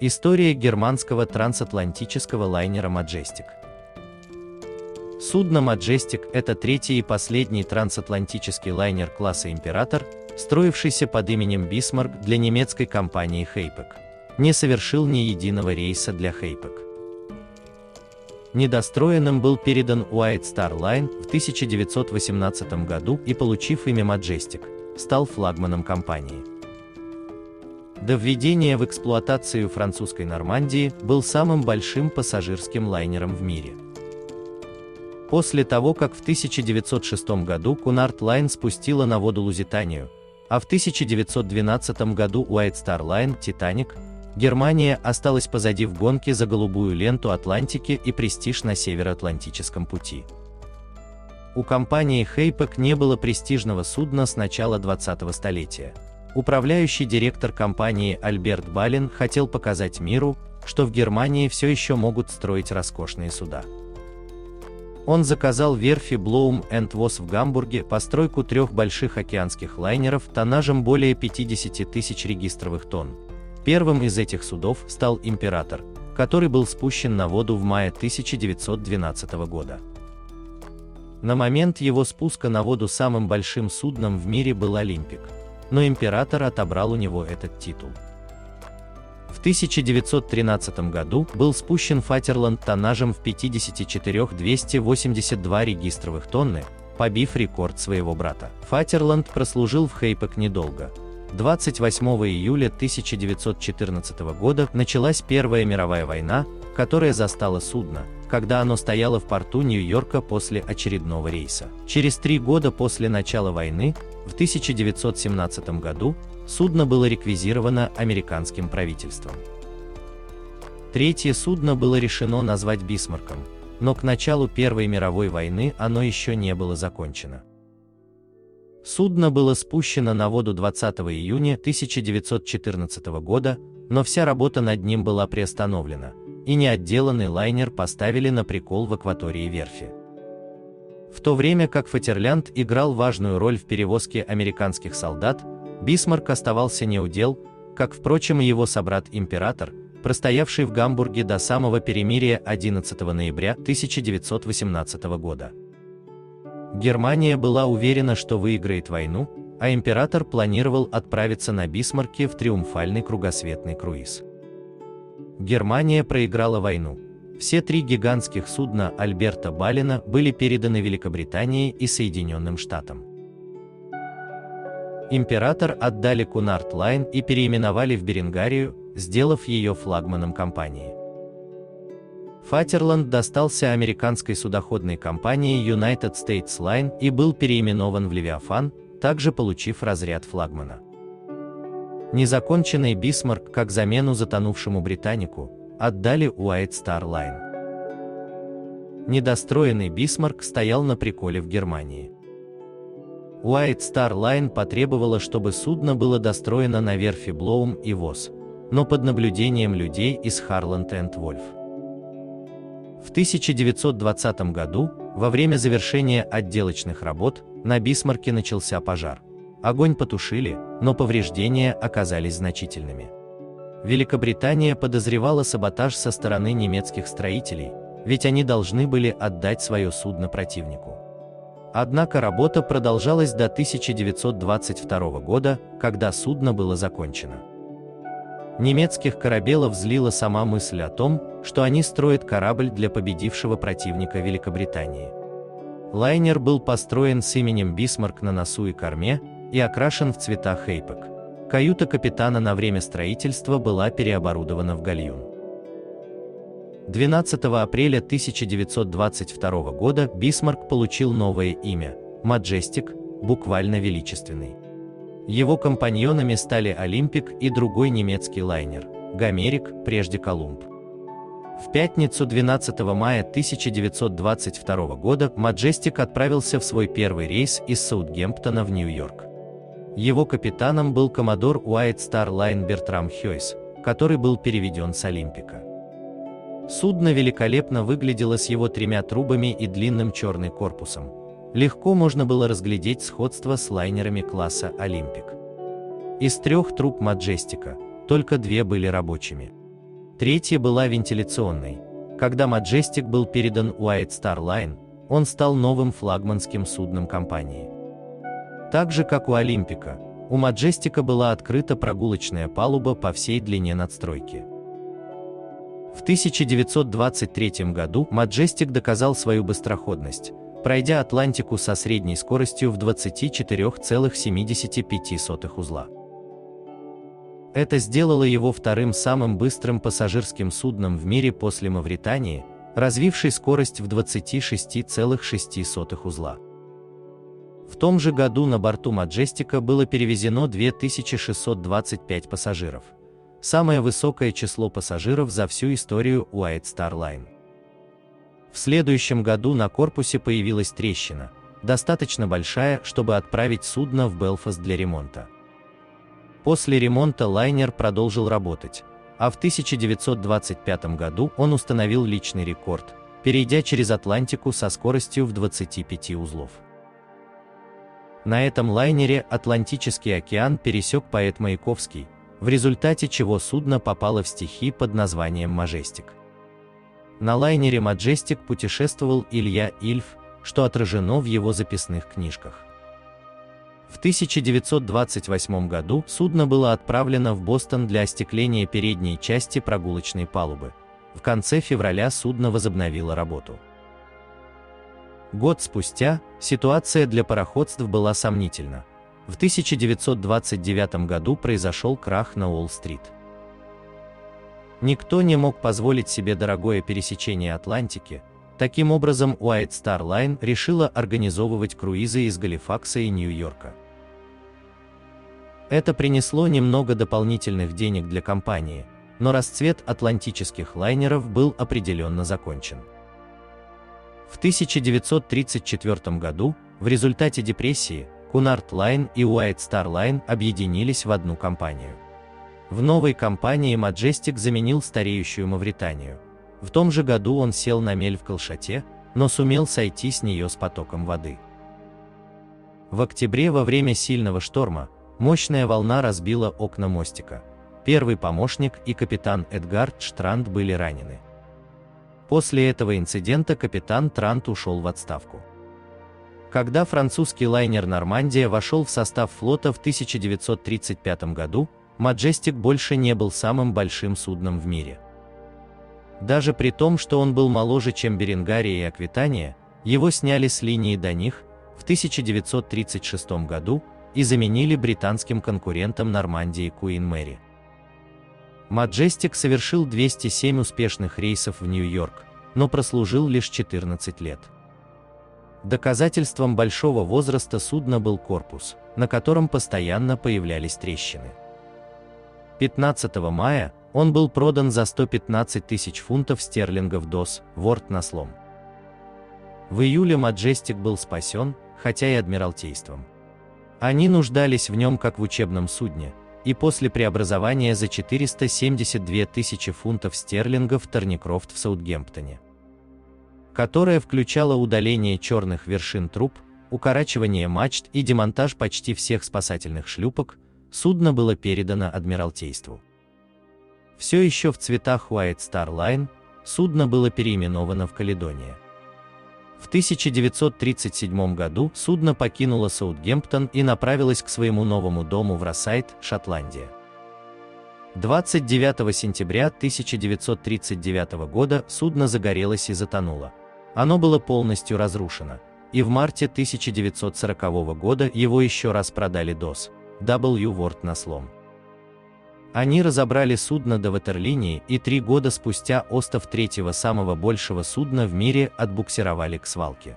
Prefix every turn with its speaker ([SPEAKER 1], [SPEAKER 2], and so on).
[SPEAKER 1] История германского трансатлантического лайнера Majestic. Судно Majestic – это третий и последний трансатлантический лайнер класса «Император», строившийся под именем Bismarck для немецкой компании Hapag. Не совершил ни единого рейса для Hapag. Недостроенным был передан White Star Line в 1918 году и, получив имя Majestic, стал флагманом компании. До введения в эксплуатацию французской Нормандии был самым большим пассажирским лайнером в мире. После того, как в 1906 году Cunard Line спустила на воду Лузитанию, а в 1912 году White Star Line Titanic, Германия осталась позади в гонке за голубую ленту Атлантики и престиж на Североатлантическом пути. У компании Hapag не было престижного судна с начала 20-го столетия. Управляющий директор компании Альберт Балин хотел показать миру, что в Германии все еще могут строить роскошные суда. Он заказал верфи Blohm & Voss в Гамбурге постройку 3 больших океанских лайнеров тоннажем более 50 тысяч регистровых тонн. Первым из этих судов стал «Император», который был спущен на воду в мае 1912 года. На момент его спуска на воду самым большим судном в мире был «Олимпик», но «Император» отобрал у него этот титул. В 1913 году был спущен «Фатерланд» тоннажем в 54 282 регистровых тонны, побив рекорд своего брата. «Фатерланд» прослужил в Hapag недолго. 28 июля 1914 года началась Первая мировая война, которая застала судно, когда оно стояло в порту Нью-Йорка после очередного рейса. Через 3 года после начала войны, в 1917 году, судно было реквизировано американским правительством. Третье судно было решено назвать Бисмарком, но к началу Первой мировой войны оно еще не было закончено. Судно было спущено на воду 20 июня 1914 года, но вся работа над ним была приостановлена, и неотделанный лайнер поставили на прикол в акватории верфи. В то время как Фатерлянд играл важную роль в перевозке американских солдат, Бисмарк оставался неудел, как, впрочем, и его собрат Император, простоявший в Гамбурге до самого перемирия 11 ноября 1918 года. Германия была уверена, что выиграет войну, а Император планировал отправиться на Бисмарке в триумфальный кругосветный круиз. Германия проиграла войну. Все 3 гигантских судна Альберта Балина были переданы Великобритании и Соединенным Штатам. Император отдали Cunard Line и переименовали в Беренгарию, сделав ее флагманом компании. Фатерланд достался американской судоходной компании United States Line и был переименован в Левиафан, также получив разряд флагмана. Незаконченный Бисмарк, как замену затонувшему Британику, отдали White Star Line. Недостроенный Бисмарк стоял на приколе в Германии. White Star Line потребовала, чтобы судно было достроено на верфи Blohm & Voss, но под наблюдением людей из Harland & Wolff. В 1920 году, во время завершения отделочных работ, на Бисмарке начался пожар. Огонь потушили, но повреждения оказались значительными. Великобритания подозревала саботаж со стороны немецких строителей, ведь они должны были отдать свое судно противнику. Однако работа продолжалась до 1922 года, когда судно было закончено. Немецких корабелов злила сама мысль о том, что они строят корабль для победившего противника Великобритании. Лайнер был построен с именем Бисмарк на носу и корме и окрашен в цвета Hapag. Каюта капитана на время строительства была переоборудована в гальюн. 12 апреля 1922 года Бисмарк получил новое имя – Majestic, буквально величественный. Его компаньонами стали Олимпик и другой немецкий лайнер – Гомерик, прежде Колумб. В пятницу 12 мая 1922 года Majestic отправился в свой первый рейс из Саутгемптона в Нью-Йорк. Его капитаном был коммодор White Star Line Бертрам Хёйс, который был переведен с Олимпика. Судно великолепно выглядело с его 3 трубами и длинным черным корпусом. Легко можно было разглядеть сходство с лайнерами класса Олимпик. Из 3 труб Маджестика только 2 были рабочими. Третья была вентиляционной. Когда Majestic был передан White Star Line, он стал новым флагманским судном компании. Так же, как у Олимпика, у Majestic была открыта прогулочная палуба по всей длине надстройки. В 1923 году Majestic доказал свою быстроходность, пройдя Атлантику со средней скоростью в 24,75 узла. Это сделало его вторым самым быстрым пассажирским судном в мире после Мавритании, развившей скорость в 26,6 узла. В том же году на борту Majestic было перевезено 2625 пассажиров, самое высокое число пассажиров за всю историю White Star Line. В следующем году на корпусе появилась трещина, достаточно большая, чтобы отправить судно в Белфаст для ремонта. После ремонта лайнер продолжил работать, а в 1925 году он установил личный рекорд, перейдя через Атлантику со скоростью в 25 узлов. На этом лайнере Атлантический океан пересек поэт Маяковский, в результате чего судно попало в стихи под названием Majestic. На лайнере Majestic путешествовал Илья Ильф, что отражено в его записных книжках. В 1928 году судно было отправлено в Бостон для остекления передней части прогулочной палубы. В конце февраля судно возобновило работу. Год спустя ситуация для пароходств была сомнительна. В 1929 году произошел крах на Уолл-стрит. Никто не мог позволить себе дорогое пересечение Атлантики. Таким образом, White Star Line решила организовывать круизы из Галифакса и Нью-Йорка. Это принесло немного дополнительных денег для компании, но расцвет атлантических лайнеров был определенно закончен. В 1934 году, в результате депрессии, Cunard Line и White Star Line объединились в одну компанию. В новой компании Majestic заменил стареющую Мавританию. В том же году он сел на мель в Колшате, но сумел сойти с нее с потоком воды. В октябре во время сильного шторма мощная волна разбила окна мостика. Первый помощник и капитан Эдгард Штранд были ранены. После этого инцидента капитан Трант ушел в отставку. Когда французский лайнер «Нормандия» вошел в состав флота в 1935 году, Majestic больше не был самым большим судном в мире. Даже при том, что он был моложе, чем Беренгария и Аквитания, его сняли с линии до них в 1936 году и заменили британским конкурентом Нормандии Queen Mary. Majestic совершил 207 успешных рейсов в Нью-Йорк, но прослужил лишь 14 лет. Доказательством большого возраста судна был корпус, на котором постоянно появлялись трещины. 15 мая он был продан за 115 тысяч фунтов стерлингов ДОС, Ворд на слом. В июле Majestic был спасен, хотя и Адмиралтейством. Они нуждались в нем как в учебном судне, и после преобразования за 472 тысячи фунтов стерлингов Торникрофт в Саутгемптоне, которое включало удаление черных вершин труб, укорачивание мачт и демонтаж почти всех спасательных шлюпок, судно было передано Адмиралтейству. Все еще в цветах White Star Line, судно было переименовано в Каледония. В 1937 году судно покинуло Саутгемптон и направилось к своему новому дому в Россайд, Шотландия. 29 сентября 1939 года судно загорелось и затонуло. Оно было полностью разрушено, и в марте 1940 года его еще раз продали ДОС, W Ward на слом. Они разобрали судно до ватерлинии, и 3 года спустя остов третьего самого большого судна в мире отбуксировали к свалке.